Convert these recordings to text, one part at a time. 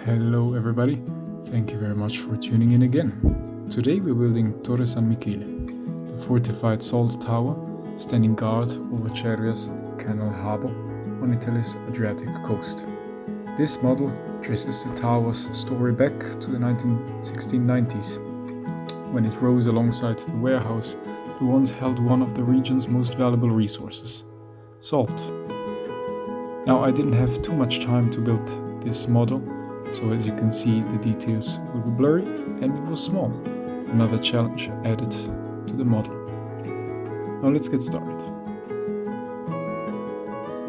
Hello everybody, thank you very much for tuning in again. Today we're building Torre San Michele, the fortified salt tower standing guard over Cervia's canal harbour on Italy's Adriatic coast. This model traces the tower's story back to the 1690s, when it rose alongside the warehouse that once held one of the region's most valuable resources, salt. Now, I didn't have too much time to build this model, so as you can see the details will be blurry and it was small. Another challenge added to the model. Now let's get started.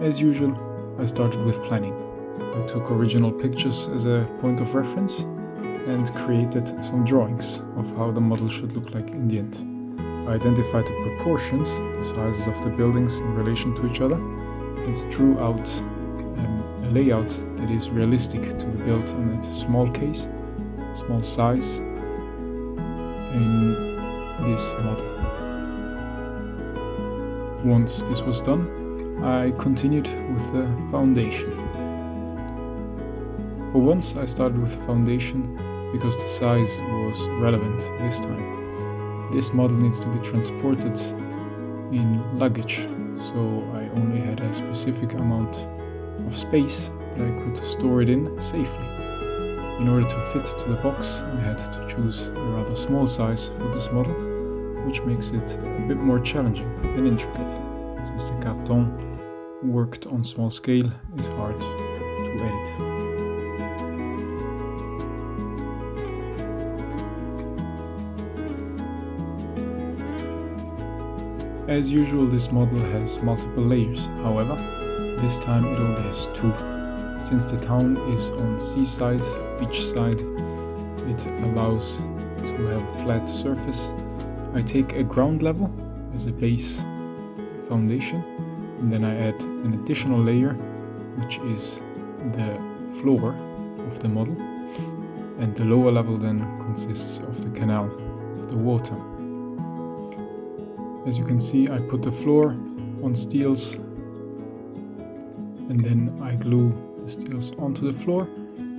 As usual, I started with planning. I took original pictures as a point of reference and created some drawings of how the model should look like in the end. I identified the proportions, the sizes of the buildings in relation to each other, and drew out a layout that is realistic to be built on a small size in this model. Once this was done, I continued with the foundation. For once I started with the foundation because the size was relevant this time. This model needs to be transported in luggage, so I only had a specific amount of space that I could store it in safely. In order to fit to the box, I had to choose a rather small size for this model, which makes it a bit more challenging than intricate, since the carton worked on small scale is hard to edit. As usual, this model has multiple layers, however, this time it only has two. Since the town is on seaside, beachside, it allows to have a flat surface. I take a ground level as a base foundation, and then I add an additional layer, which is the floor of the model, and the lower level then consists of the canal, of the water. As you can see, I put the floor on steels and then I glue the steels onto the floor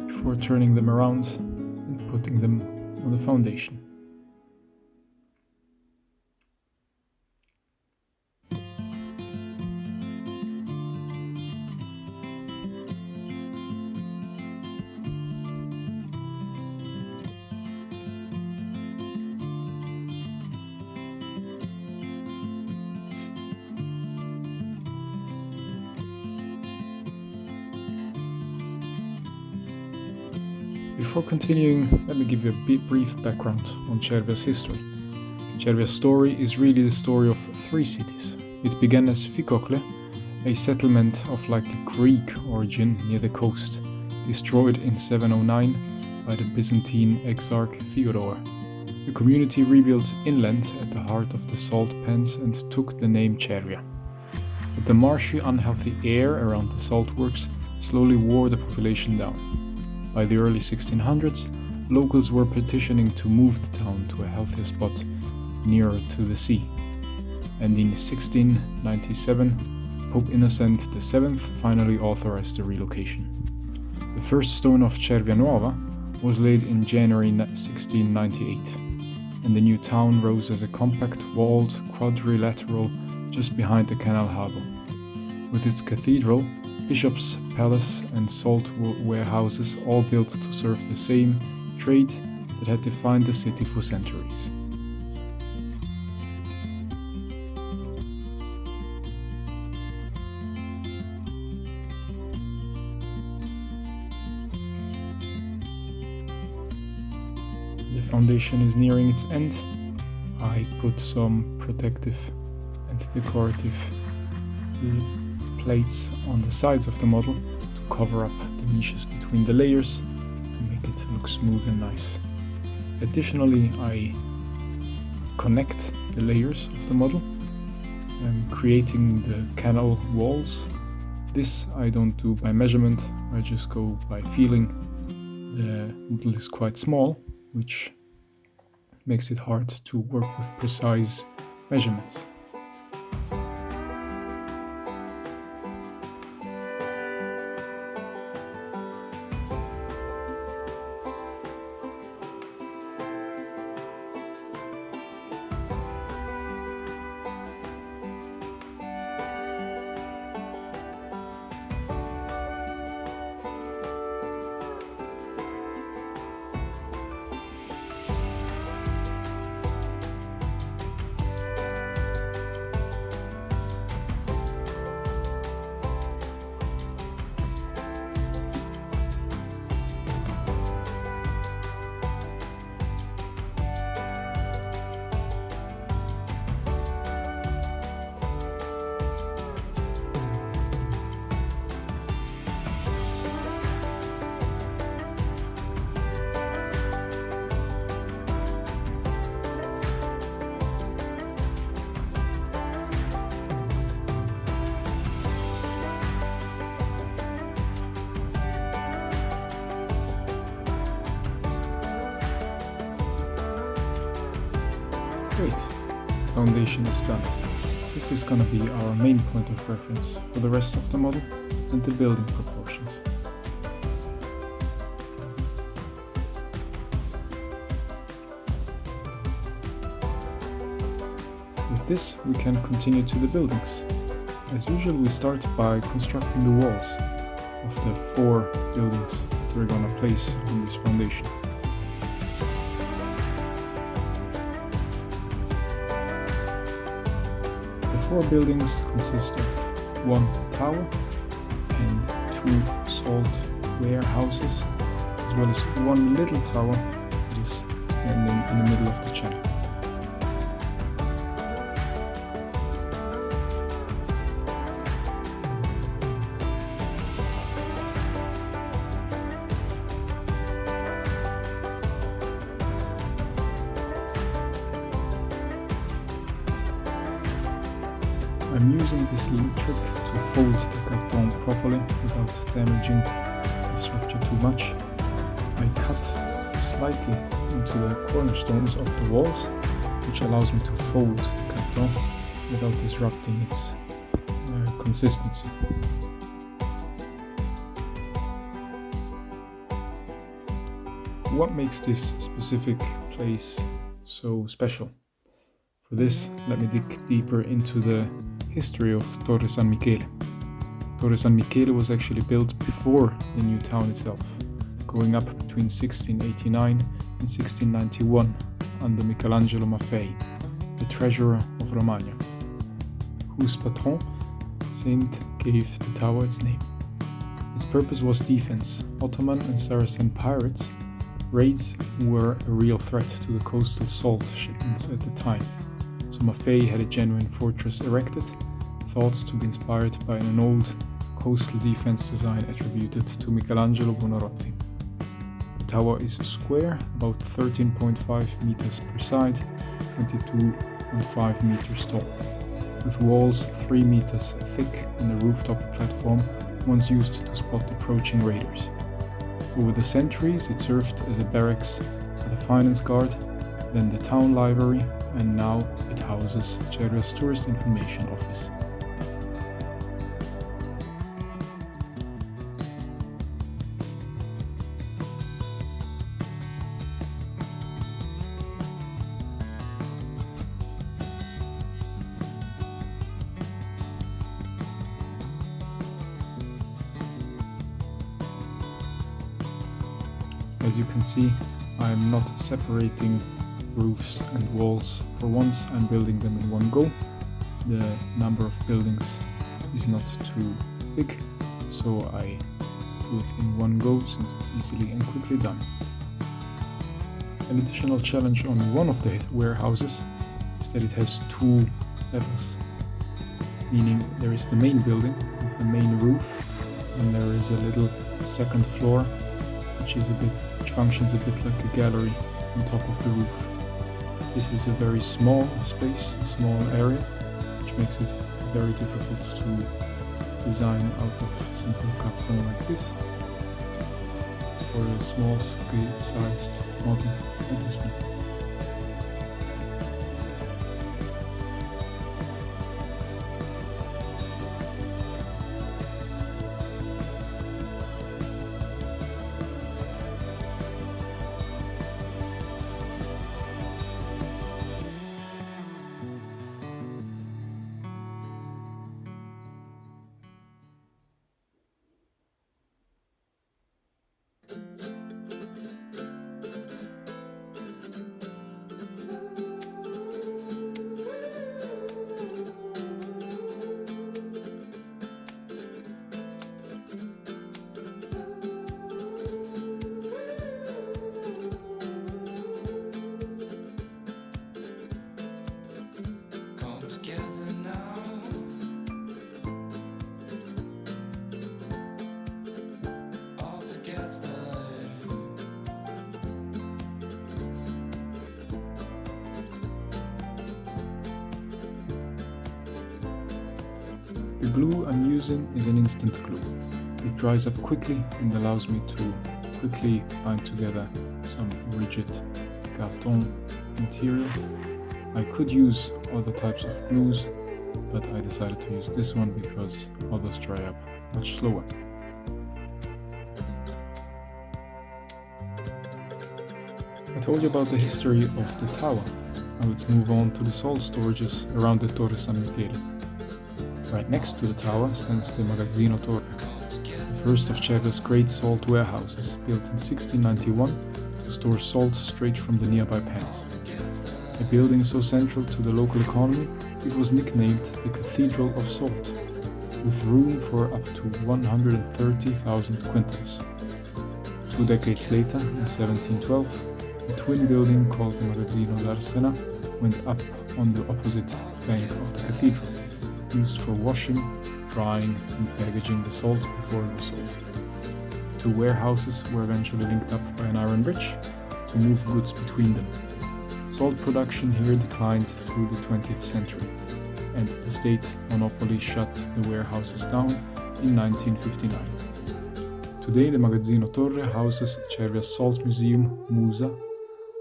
before turning them around and putting them on the foundation. Before continuing, let me give you a brief background on Cervia's history. Cervia's story is really the story of three cities. It began as Ficocle, a settlement of likely Greek origin near the coast, destroyed in 709 by the Byzantine exarch Theodore. The community rebuilt inland at the heart of the salt pans and took the name Cervia. But the marshy, unhealthy air around the salt works slowly wore the population down. By the early 1600s, locals were petitioning to move the town to a healthier spot nearer to the sea. And in 1697, Pope Innocent VII finally authorized the relocation. The first stone of Cervia Nuova was laid in January 1698, and the new town rose as a compact, walled quadrilateral just behind the canal harbour. With its cathedral, bishop's palace and salt warehouses all built to serve the same trade that had defined the city for centuries. The foundation is nearing its end. I put some protective and decorative plates on the sides of the model to cover up the niches between the layers to make it look smooth and nice. Additionally, I connect the layers of the model, creating the canal walls. This I don't do by measurement, I just go by feeling. The model is quite small, which makes it hard to work with precise measurements. Great, foundation is done. This is gonna be our main point of reference for the rest of the model and the building proportions. With this, we can continue to the buildings. As usual, we start by constructing the walls of the 4 buildings that we're gonna place on this foundation. The 4 buildings consist of 1 tower and 2 salt warehouses, as well as 1 little tower that is standing in the middle of the channel. I'm using this link trick to fold the carton properly without damaging the structure too much. I cut slightly into the cornerstones of the walls, which allows me to fold the carton without disrupting its consistency. What makes this specific place so special? For this, let me dig deeper into the history of Torre San Michele. Torre San Michele was actually built before the new town itself, going up between 1689 and 1691 under Michelangelo Maffei, the treasurer of Romagna, whose patron saint gave the tower its name. Its purpose was defense. Ottoman and Saracen pirates raids were a real threat to the coastal salt shipments at the time. So Maffei had a genuine fortress erected, thought to be inspired by an old coastal defense design attributed to Michelangelo Buonarroti. The tower is square, about 13.5 meters per side, 22.5 meters tall, with walls 3 meters thick and a rooftop platform once used to spot approaching raiders. Over the centuries, it served as a barracks for the finance guard, then the town library, and now it houses Cervia's tourist information office. As you can see, I am not separating roofs and walls. For once, I'm building them in one go. The number of buildings is not too big, so I do it in one go since it's easily and quickly done. An additional challenge on one of the warehouses is that it has 2 levels, meaning there is the main building with the main roof, and there is a little second floor which functions a bit like a gallery on top of the roof. This is a very small space, a small area, which makes it very difficult to design out of simple carton like this for a small scale sized model like this one. The glue I'm using is an instant glue. It dries up quickly and allows me to quickly bind together some rigid carton material I could use other types of glues, but I decided to use this one because others dry up much slower. I told you about the history of the tower. Now let's move on to the salt storages around the Torre San Michele. Right next to the tower stands the Magazzino Torre, the first of Cervia's great salt warehouses, built in 1691 to store salt straight from the nearby pans. A building so central to the local economy, it was nicknamed the Cathedral of Salt, with room for up to 130,000 quintals. 2 decades later, in 1712, a twin building called the Magazzino Torre went up on the opposite bank of the cathedral, used for washing, drying and packaging the salt before it was sold. 2 warehouses were eventually linked up by an iron bridge to move goods between them. Salt production here declined through the 20th century, and the state monopoly shut the warehouses down in 1959. Today the Magazzino Torre houses Cervia's Salt Museum, Musa,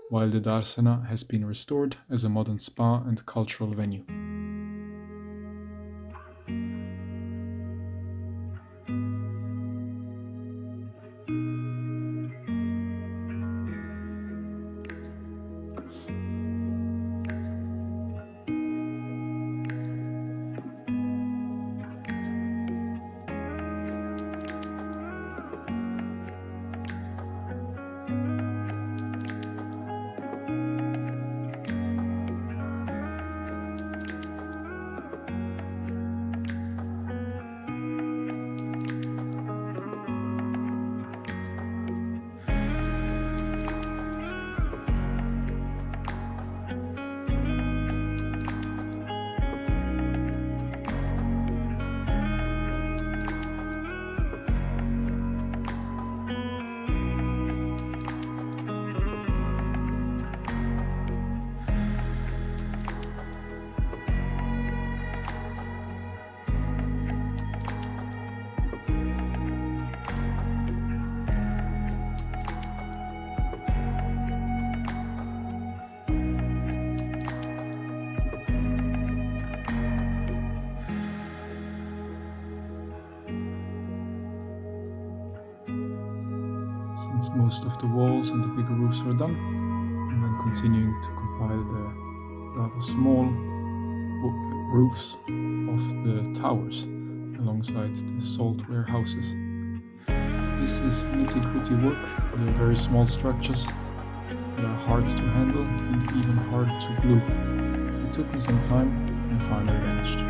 while the Darsena has been restored as a modern spa and cultural venue. Since most of the walls and the bigger roofs were done, and then continuing to compile the rather small roofs of the towers alongside the salt warehouses. This is nitty-gritty work. They're very small structures that are hard to handle and even hard to glue. It took me some time and I finally managed.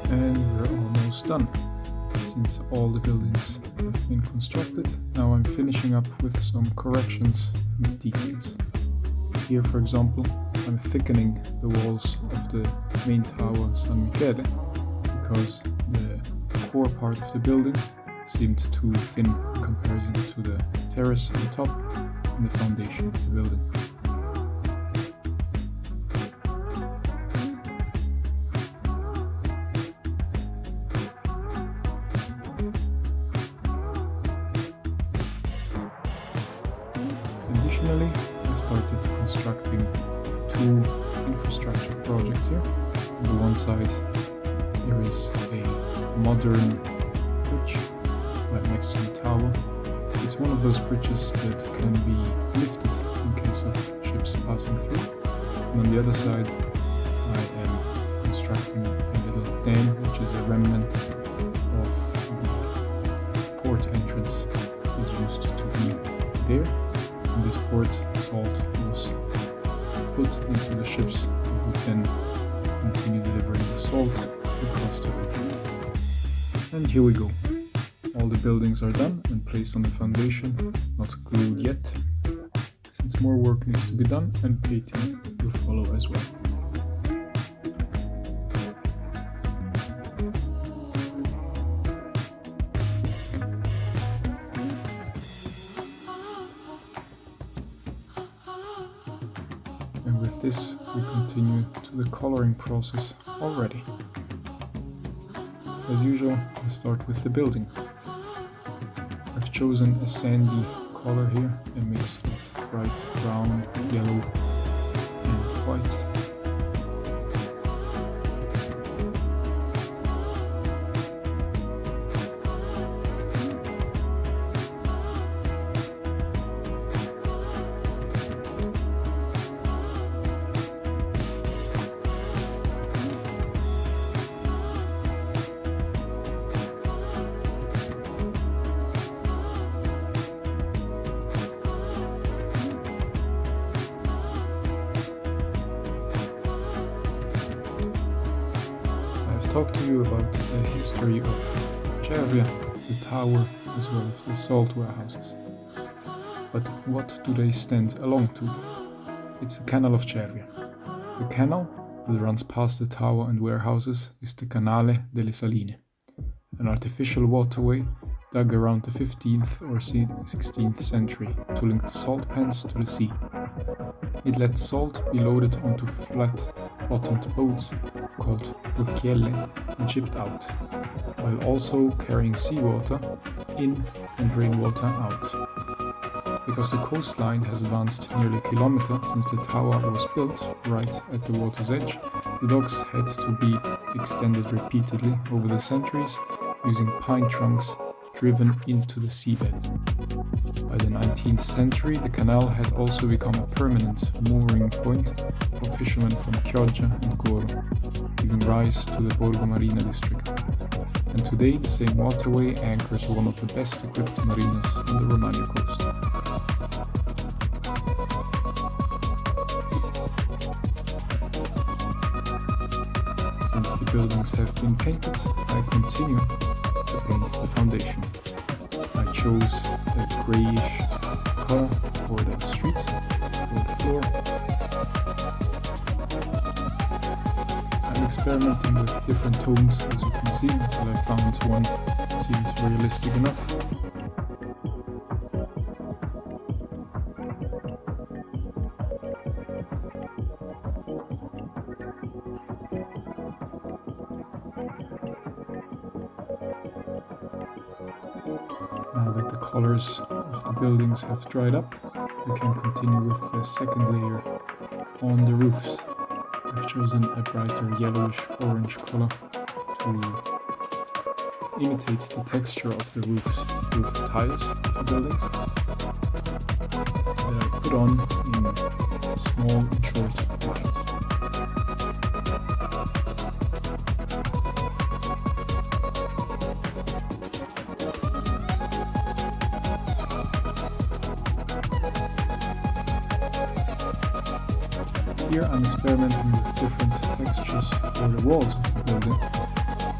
And we're almost done. Since all the buildings have been constructed, now I'm finishing up with some corrections and details. Here, for example, I'm thickening the walls of the main tower San Michele because the core part of the building seemed too thin in comparison to the terrace on the top and the foundation of the building. Additionally, I started constructing 2 infrastructure projects here. On the one side, there is a modern bridge right next to the tower. It's one of those bridges that can be lifted in case of ships passing through. And on the other side, I am constructing a little dam, which is a remnant of the port entrance salt across the roof. And here we go. All the buildings are done and placed on the foundation, not glued yet, since more work needs to be done and painting will follow as well. And with this we continue to the coloring process already. As usual, I start with the building. I've chosen a sandy color here, a mix of bright brown, yellow and white. Talk to you about the history of Cervia, the tower, as well as the salt warehouses. But what do they stand along to? It's the canal of Cervia. The canal that runs past the tower and warehouses is the Canale delle Saline, an artificial waterway dug around the 15th or 16th century to link the salt pans to the sea. It lets salt be loaded onto flat-bottomed boats called burchielle and shipped out, while also carrying seawater in and rainwater out. Because the coastline has advanced nearly a kilometer since the tower was built right at the water's edge, the docks had to be extended repeatedly over the centuries using pine trunks driven into the seabed. By the 19th century, the canal had also become a permanent mooring point for fishermen from Chioggia and Goro, giving rise to the Borgo Marina district. And today, the same waterway anchors one of the best equipped marinas on the Romagna coast. Since the buildings have been painted, I continue to paint the foundation. I chose a greyish color for the streets, for the floor. I'm experimenting with different tones, as you can see, until I found one that seems realistic enough. Now that the colors of the buildings have dried up, we can continue with the second layer on the roofs. I've chosen a brighter yellowish orange color to imitate the texture of the roof tiles of the buildings that I put on in small and short lines. Here I'm experimenting with different textures for the walls of the building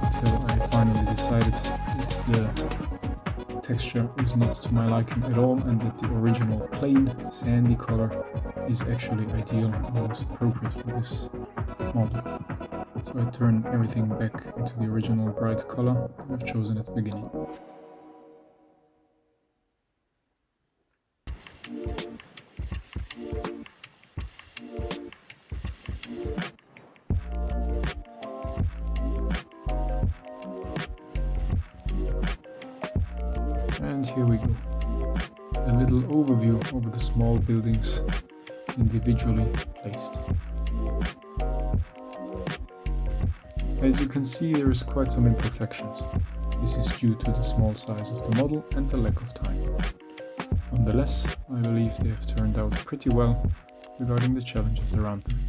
until I finally decided that the texture is not to my liking at all and that the original plain sandy color is actually ideal and most appropriate for this model. So I turn everything back into the original bright color that I've chosen at the beginning. And here we go. A little overview over the small buildings individually placed. As you can see, there is quite some imperfections. This is due to the small size of the model and the lack of time. Nonetheless, I believe they have turned out pretty well regarding the challenges around them.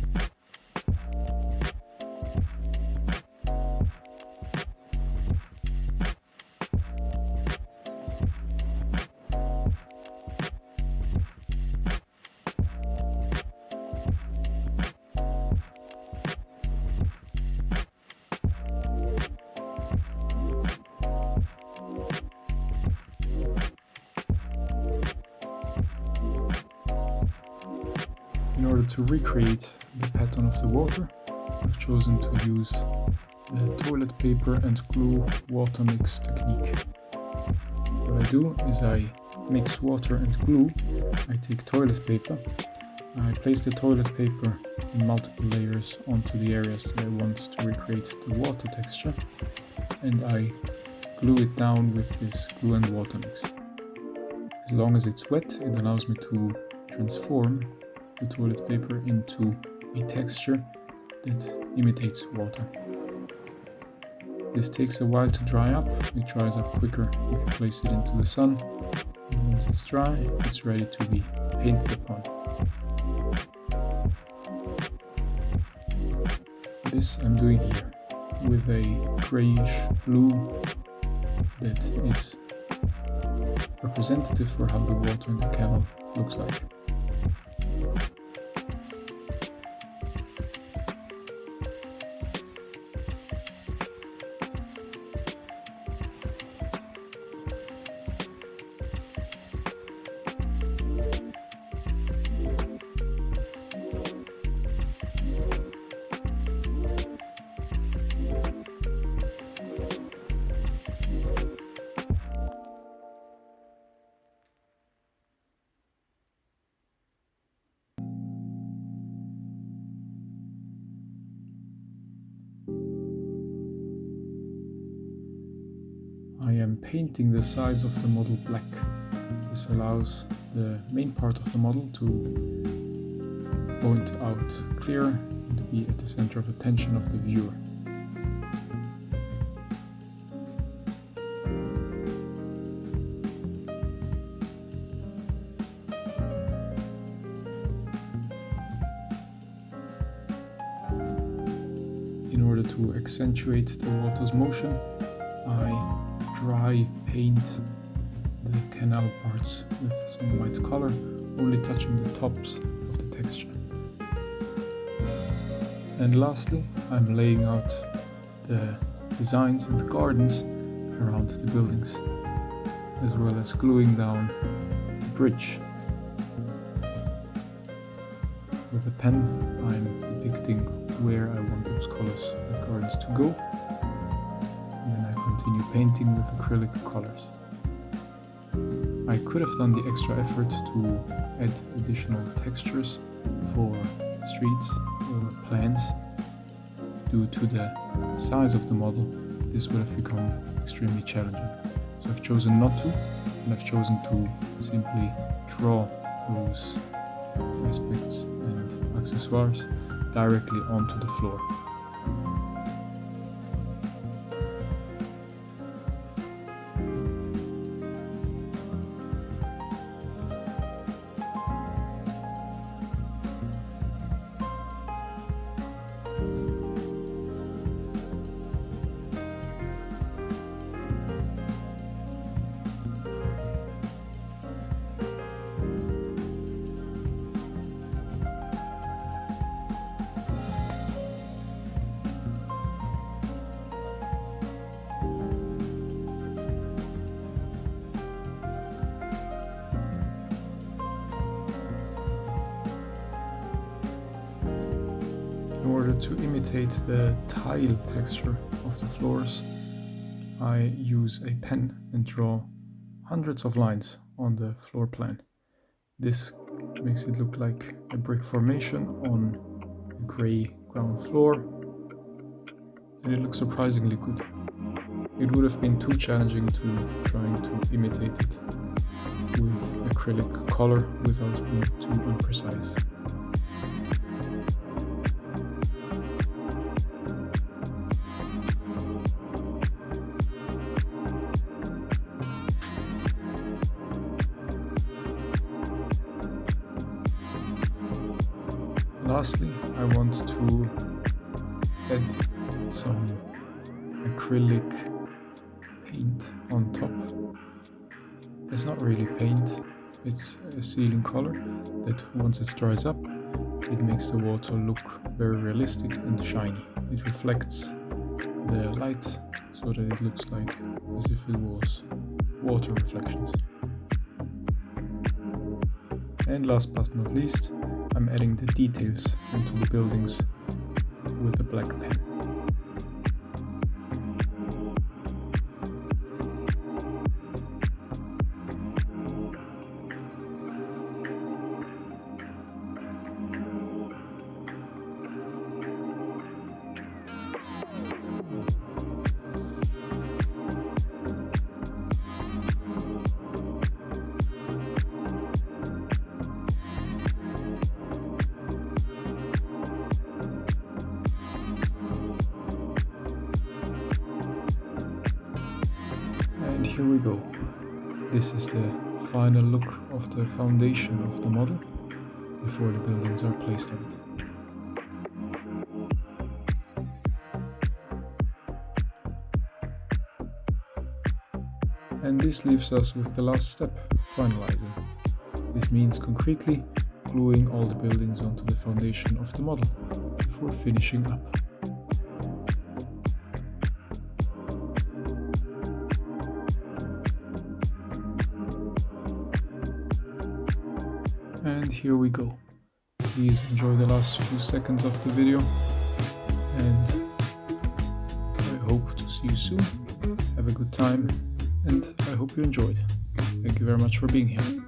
to recreate the pattern of the water, I've chosen to use the toilet paper and glue water mix technique. What I do is I mix water and glue. I take toilet paper, I place the toilet paper in multiple layers onto the areas that I want to recreate the water texture, and I glue it down with this glue and water mix. As long as it's wet, it allows me to transform the toilet paper into a texture that imitates water. This takes a while to dry up. It dries up quicker if you place it into the sun. And once it's dry, it's ready to be painted upon. This I'm doing here with a grayish blue that is representative for how the water in the canal looks like. I am painting the sides of the model black. This allows the main part of the model to point out clear and be at the center of attention of the viewer. In order to accentuate the water's motion, I dry paint the canal parts with some white color, only touching the tops of the texture. And lastly, I'm laying out the designs and gardens around the buildings, as well as gluing down the bridge. With a pen, I'm depicting where I want those colors and gardens to go. And then I continue painting with acrylic colors. I could have done the extra effort to add additional textures for streets or plants. Due to the size of the model, this would have become extremely challenging. So I've chosen not to, and I've chosen to simply draw those aspects and accessoires directly onto the floor. In order to imitate the tile texture of the floors, I use a pen and draw hundreds of lines on the floor plan. This makes it look like a brick formation on a grey ground floor, and it looks surprisingly good. It would have been too challenging to trying to imitate it with acrylic color without being too imprecise. Lastly, I want to add some acrylic paint on top. It's not really paint, it's a sealing color that once it dries up, it makes the water look very realistic and shiny. It reflects the light so that it looks like as if it was water reflections. And last but not least, I'm adding the details onto the buildings with a black pen. And here we go. This is the final look of the foundation of the model before the buildings are placed on it. And this leaves us with the last step, finalizing. This means concretely gluing all the buildings onto the foundation of the model before finishing up. And here we go. Please enjoy the last few seconds of the video, and I hope to see you soon. Have a good time, and I hope you enjoyed. Thank you very much for being here.